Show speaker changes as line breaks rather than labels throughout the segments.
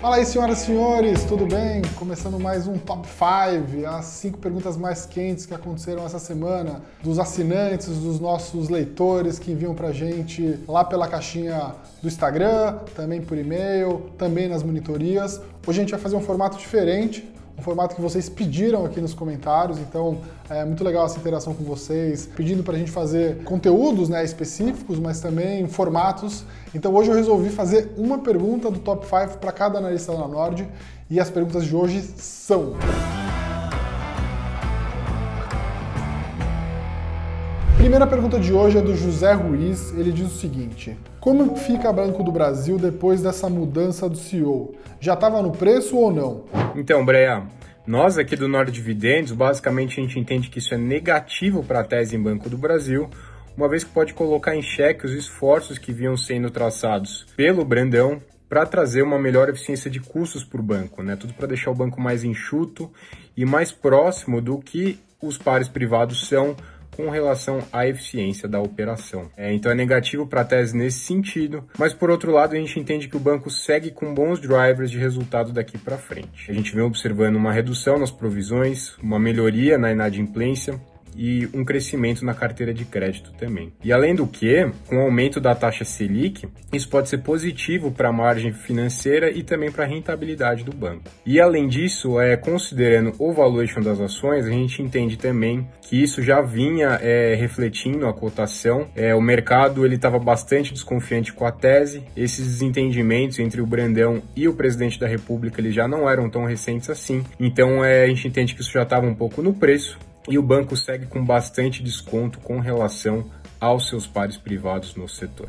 Fala aí, senhoras e senhores, tudo bem? Começando mais um Top 5, as 5 perguntas mais quentes que aconteceram essa semana, dos assinantes, dos nossos leitores que enviam pra gente lá pela caixinha do Instagram, também por e-mail, também nas monitorias. Hoje a gente vai fazer um formato diferente, um formato que vocês pediram aqui nos comentários, então é muito legal essa interação com vocês, pedindo pra gente fazer conteúdos, né, específicos, mas também formatos. Então hoje eu resolvi fazer uma pergunta do Top 5 para cada analista da Nord e as perguntas de hoje são... Primeira pergunta de hoje é do José Ruiz, ele diz o seguinte: como fica Banco do Brasil depois dessa mudança do CEO? Já estava no preço ou não?
Então, Breia, nós aqui do Nord Dividendos, basicamente a gente entende que isso é negativo para a tese em Banco do Brasil, uma vez que pode colocar em xeque os esforços que vinham sendo traçados pelo Brandão para trazer uma melhor eficiência de custos para o banco, né? Tudo para deixar o banco mais enxuto e mais próximo do que os pares privados são com relação à eficiência da operação. Então é negativo para a tese nesse sentido, mas por outro lado a gente entende que o banco segue com bons drivers de resultado daqui para frente. A gente vem observando uma redução nas provisões, uma melhoria na inadimplência e um crescimento na carteira de crédito também. E além do que, com o aumento da taxa Selic, isso pode ser positivo para a margem financeira e também para a rentabilidade do banco. E além disso, considerando o valuation das ações, a gente entende também que isso já vinha refletindo a cotação. O mercado estava bastante desconfiante com a tese. Esses desentendimentos entre o Brandão e o presidente da República eles já não eram tão recentes assim. Então a gente entende que isso já estava um pouco no preço. E o banco segue com bastante desconto com relação aos seus pares privados no setor.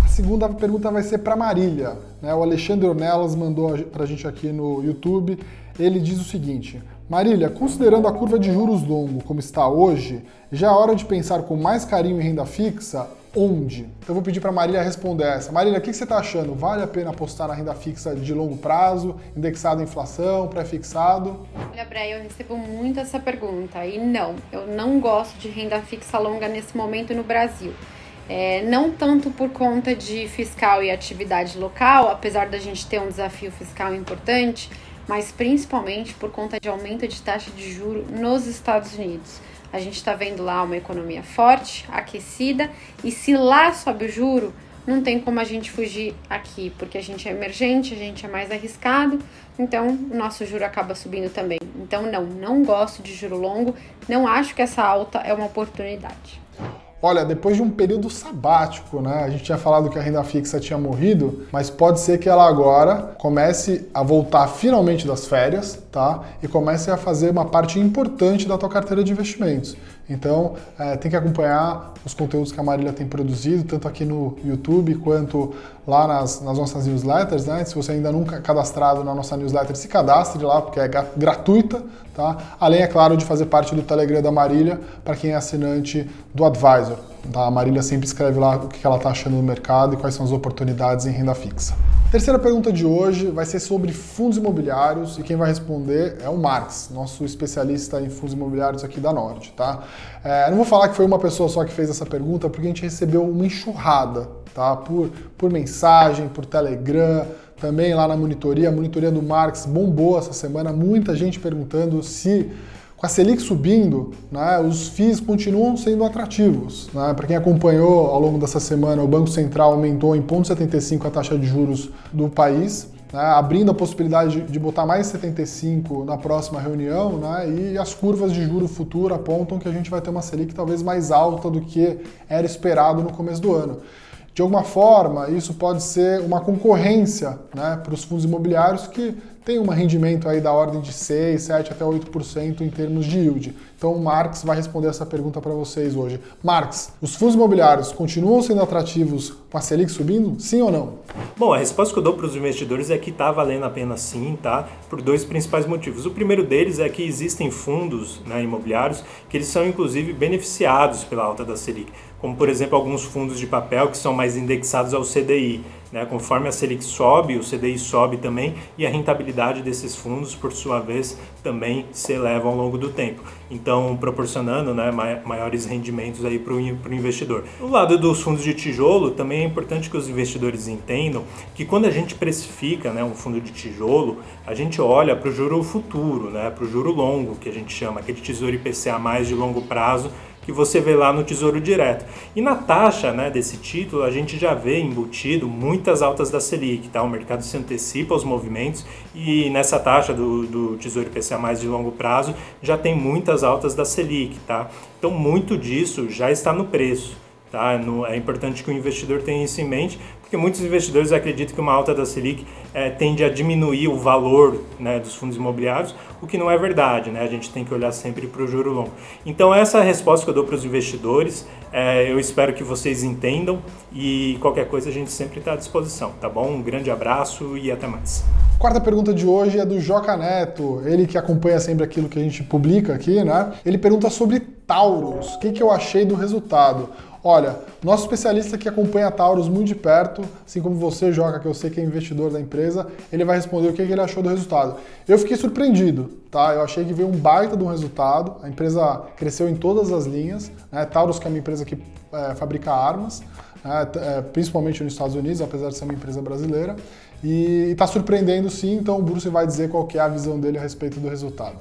A segunda pergunta vai ser para Marília, né? O Alexandre Ornelas mandou para a gente aqui no YouTube. Ele diz o seguinte: Marília, considerando a curva de juros longo como está hoje, já é hora de pensar com mais carinho em renda fixa? Onde? Então eu vou pedir para a Marília responder essa. Marília, o que você está achando? Vale a pena apostar na renda fixa de longo prazo, indexado à inflação, pré-fixado?
Olha, Breia, eu recebo muito essa pergunta e não, eu não gosto de renda fixa longa nesse momento no Brasil. Não tanto por conta de fiscal e atividade local, apesar da gente ter um desafio fiscal importante, mas principalmente por conta de aumento de taxa de juros nos Estados Unidos. A gente está vendo lá uma economia forte, aquecida, e se lá sobe o juro, não tem como a gente fugir aqui, porque a gente é emergente, a gente é mais arriscado, então o nosso juro acaba subindo também. Então não gosto de juro longo, não acho que essa alta é uma oportunidade.
Olha, depois de um período sabático, né? A gente tinha falado que a renda fixa tinha morrido, mas pode ser que ela agora comece a voltar finalmente das férias, tá? E comece a fazer uma parte importante da tua carteira de investimentos. Então, tem que acompanhar os conteúdos que a Marília tem produzido, tanto aqui no YouTube quanto lá nas nossas newsletters, né? Se você ainda nunca é cadastrado na nossa newsletter, se cadastre lá, porque é gratuita, tá? Além, é claro, de fazer parte do Telegram da Marília, para quem é assinante do Advisor. Tá? A Marília sempre escreve lá o que ela está achando no mercado e quais são as oportunidades em renda fixa. Terceira pergunta de hoje vai ser sobre fundos imobiliários e quem vai responder é o Marx, nosso especialista em fundos imobiliários aqui da Nord, tá? Não vou falar que foi uma pessoa só que fez essa pergunta, porque a gente recebeu uma enxurrada, tá? Por mensagem, por Telegram, também lá na monitoria. A monitoria do Marx bombou essa semana, muita gente perguntando se com a Selic subindo, né, os FIIs continuam sendo atrativos. Né? Para quem acompanhou ao longo dessa semana, o Banco Central aumentou em 0,75 a taxa de juros do país, né, abrindo a possibilidade de botar mais 75 na próxima reunião, né, e as curvas de juro futuro apontam que a gente vai ter uma Selic talvez mais alta do que era esperado no começo do ano. De alguma forma, isso pode ser uma concorrência, né, para os fundos imobiliários que tem um rendimento aí da ordem de 6, 7 até 8% em termos de yield. Então o Marx vai responder essa pergunta para vocês hoje. Marx, os fundos imobiliários continuam sendo atrativos com a Selic subindo? Sim ou não?
Bom, a resposta que eu dou para os investidores é que está valendo a pena sim, tá? Por dois principais motivos. O primeiro deles é que existem fundos, né, imobiliários que eles são inclusive beneficiados pela alta da Selic, como por exemplo alguns fundos de papel que são mais indexados ao CDI. né? Conforme a Selic sobe, o CDI sobe também e a rentabilidade desses fundos, por sua vez, também se eleva ao longo do tempo. Então, proporcionando, né, maiores rendimentos aí para o investidor. Do lado dos fundos de tijolo, também é importante que os investidores entendam que quando a gente precifica, né, um fundo de tijolo, a gente olha para o juro futuro, né, para o juro longo, que a gente chama, aquele tesouro IPCA mais de longo prazo, que você vê lá no Tesouro Direto. E na taxa, né, desse título, a gente já vê embutido muitas altas da Selic, tá? O mercado se antecipa aos movimentos e nessa taxa do Tesouro IPCA mais de longo prazo já tem muitas altas da Selic, tá? Então muito disso já está no preço. Tá? É importante que o investidor tenha isso em mente, porque muitos investidores acreditam que uma alta da Selic tende a diminuir o valor, né, dos fundos imobiliários, o que não é verdade, né? A gente tem que olhar sempre para o juro longo. Então essa é a resposta que eu dou para os investidores, eu espero que vocês entendam e qualquer coisa a gente sempre está à disposição, tá bom? Um grande abraço e até mais.
Quarta pergunta de hoje é do Joca Neto, ele que acompanha sempre aquilo que a gente publica aqui, né? Ele pergunta sobre Taurus, o que eu achei do resultado? Olha, nosso especialista que acompanha a Taurus muito de perto, assim como você, Joca, que eu sei que é investidor da empresa, ele vai responder o que ele achou do resultado. Eu fiquei surpreendido, tá? Eu achei que veio um baita de um resultado, a empresa cresceu em todas as linhas, né? Taurus, que é uma empresa que fabrica armas, principalmente nos Estados Unidos, apesar de ser uma empresa brasileira, e está surpreendendo sim, então o Bruce vai dizer qual que é a visão dele a respeito do resultado.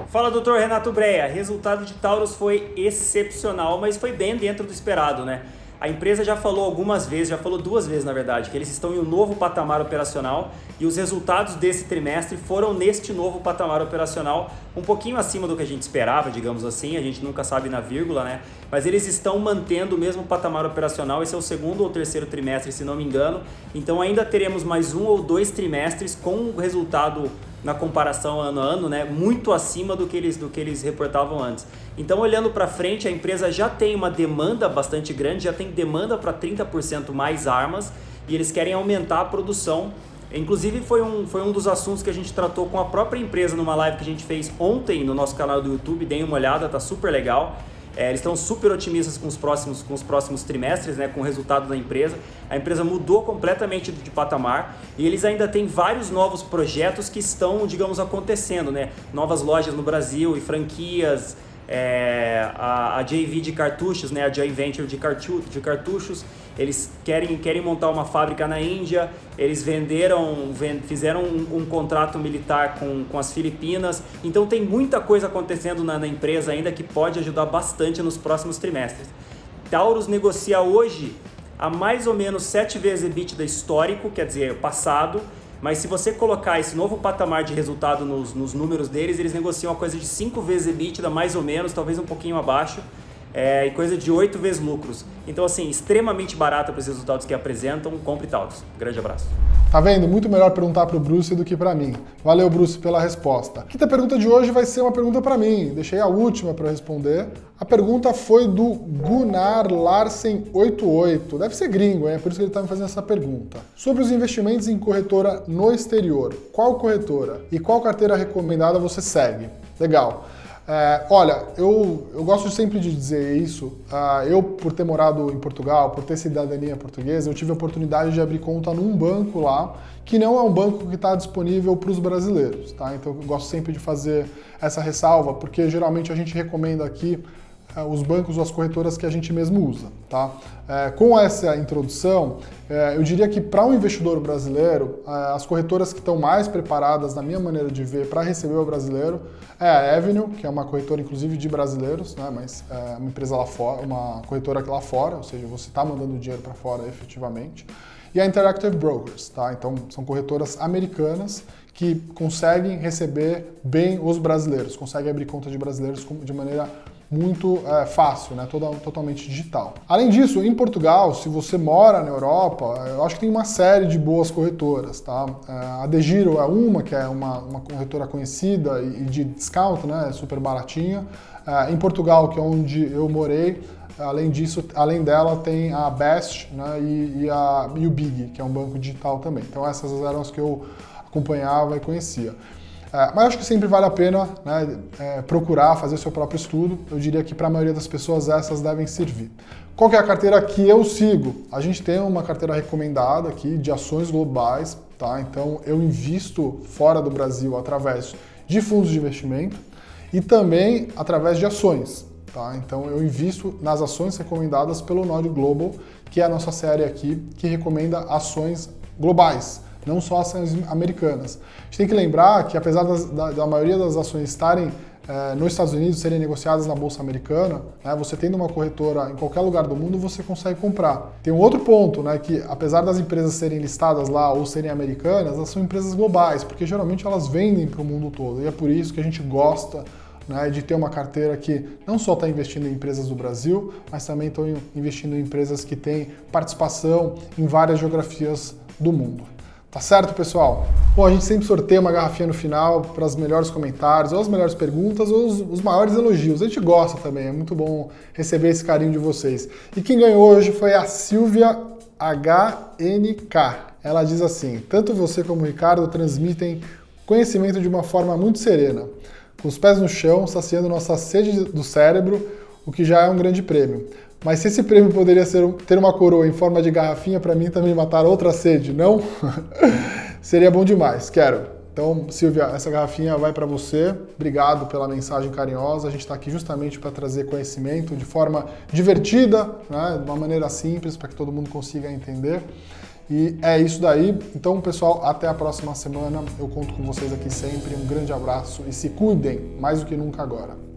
Fala, doutor Renato Breia. Resultado de Taurus foi excepcional, mas foi bem dentro do esperado, né? A empresa já falou algumas vezes, já falou 2 vezes na verdade, que eles estão em um novo patamar operacional e os resultados desse trimestre foram neste novo patamar operacional, um pouquinho acima do que a gente esperava, digamos assim, a gente nunca sabe na vírgula, né? Mas eles estão mantendo o mesmo patamar operacional, esse é o 2º ou 3º trimestre, se não me engano, então ainda teremos mais 1 ou 2 trimestres com o resultado na comparação ano a ano, né, muito acima do que eles reportavam antes. Então, olhando para frente, a empresa já tem uma demanda bastante grande, já tem demanda para 30% mais armas e eles querem aumentar a produção. Inclusive, foi um dos assuntos que a gente tratou com a própria empresa numa live que a gente fez ontem no nosso canal do YouTube, deem uma olhada, tá super legal. Eles estão super otimistas com os próximos trimestres, né, com o resultado da empresa. A empresa mudou completamente de patamar e eles ainda têm vários novos projetos que estão, digamos, acontecendo, né? Novas lojas no Brasil e franquias, a JV de cartuchos, né, a Joint Venture de cartuchos. Eles querem montar uma fábrica na Índia, eles fizeram um contrato militar com as Filipinas, então tem muita coisa acontecendo na empresa ainda que pode ajudar bastante nos próximos trimestres. Taurus negocia hoje a mais ou menos 7 vezes EBITDA histórico, quer dizer, passado, mas se você colocar esse novo patamar de resultado nos números deles, eles negociam uma coisa de 5 vezes EBITDA, mais ou menos, talvez um pouquinho abaixo, e coisa de 8 vezes lucros. Então, assim, extremamente barato para os resultados que apresentam. Compre Taurus. Grande abraço.
Tá vendo? Muito melhor perguntar para o Bruce do que para mim. Valeu, Bruce, pela resposta. A quinta pergunta de hoje vai ser uma pergunta para mim. Deixei a última para responder. A pergunta foi do Gunnar Larsen 88. Deve ser gringo, é por isso que ele está me fazendo essa pergunta. Sobre os investimentos em corretora no exterior. Qual corretora e qual carteira recomendada você segue? Legal. Olha, eu gosto sempre de dizer isso. Eu, por ter morado em Portugal, por ter cidadania portuguesa, eu tive a oportunidade de abrir conta num banco lá, que não é um banco que está disponível para os brasileiros, tá? Então eu gosto sempre de fazer essa ressalva, porque geralmente a gente recomenda aqui os bancos ou as corretoras que a gente mesmo usa, tá? Com essa introdução, eu diria que para um investidor brasileiro, as corretoras que estão mais preparadas, na minha maneira de ver, para receber o brasileiro, é a Avenue, que é uma corretora inclusive de brasileiros, né? Mas é uma empresa lá fora, uma corretora que lá fora, ou seja, você está mandando dinheiro para fora efetivamente, e a Interactive Brokers, tá? Então são corretoras americanas que conseguem receber bem os brasileiros, conseguem abrir conta de brasileiros de maneira muito fácil, né? Totalmente digital. Além disso, em Portugal, se você mora na Europa, eu acho que tem uma série de boas corretoras, tá? A DEGIRO é uma, que é uma corretora conhecida e de discount, né? Super baratinha. Em Portugal, que é onde eu morei, além dela tem a Best, né? e o Big, que é um banco digital também. Então essas eram as que eu acompanhava e conhecia. Mas acho que sempre vale a pena, né, procurar fazer seu próprio estudo. Eu diria que para a maioria das pessoas essas devem servir. Qual que é a carteira que eu sigo? A gente tem uma carteira recomendada aqui de ações globais, tá? Então eu invisto fora do Brasil através de fundos de investimento e também através de ações, tá? Então eu invisto nas ações recomendadas pelo Nord Global, que é a nossa série aqui que recomenda ações globais, não só ações americanas. A gente tem que lembrar que apesar da maioria das ações estarem nos Estados Unidos, serem negociadas na Bolsa Americana, né, você tendo uma corretora em qualquer lugar do mundo, você consegue comprar. Tem um outro ponto, né, que apesar das empresas serem listadas lá ou serem americanas, elas são empresas globais, porque geralmente elas vendem para o mundo todo. E é por isso que a gente gosta, né, de ter uma carteira que não só está investindo em empresas do Brasil, mas também estão investindo em empresas que têm participação em várias geografias do mundo. Tá certo, pessoal? Bom, a gente sempre sorteia uma garrafinha no final para os melhores comentários, ou as melhores perguntas, ou os maiores elogios. A gente gosta também, é muito bom receber esse carinho de vocês. E quem ganhou hoje foi a Silvia HNK. Ela diz assim: tanto você como o Ricardo transmitem conhecimento de uma forma muito serena, com os pés no chão, saciando nossa sede do cérebro, o que já é um grande prêmio. Mas se esse prêmio poderia ter uma coroa em forma de garrafinha para mim também matar outra sede, não? Seria bom demais, quero. Então, Silvia, essa garrafinha vai para você. Obrigado pela mensagem carinhosa. A gente está aqui justamente para trazer conhecimento de forma divertida, né? De uma maneira simples, para que todo mundo consiga entender. E é isso daí. Então, pessoal, até a próxima semana. Eu conto com vocês aqui sempre. Um grande abraço e se cuidem mais do que nunca agora.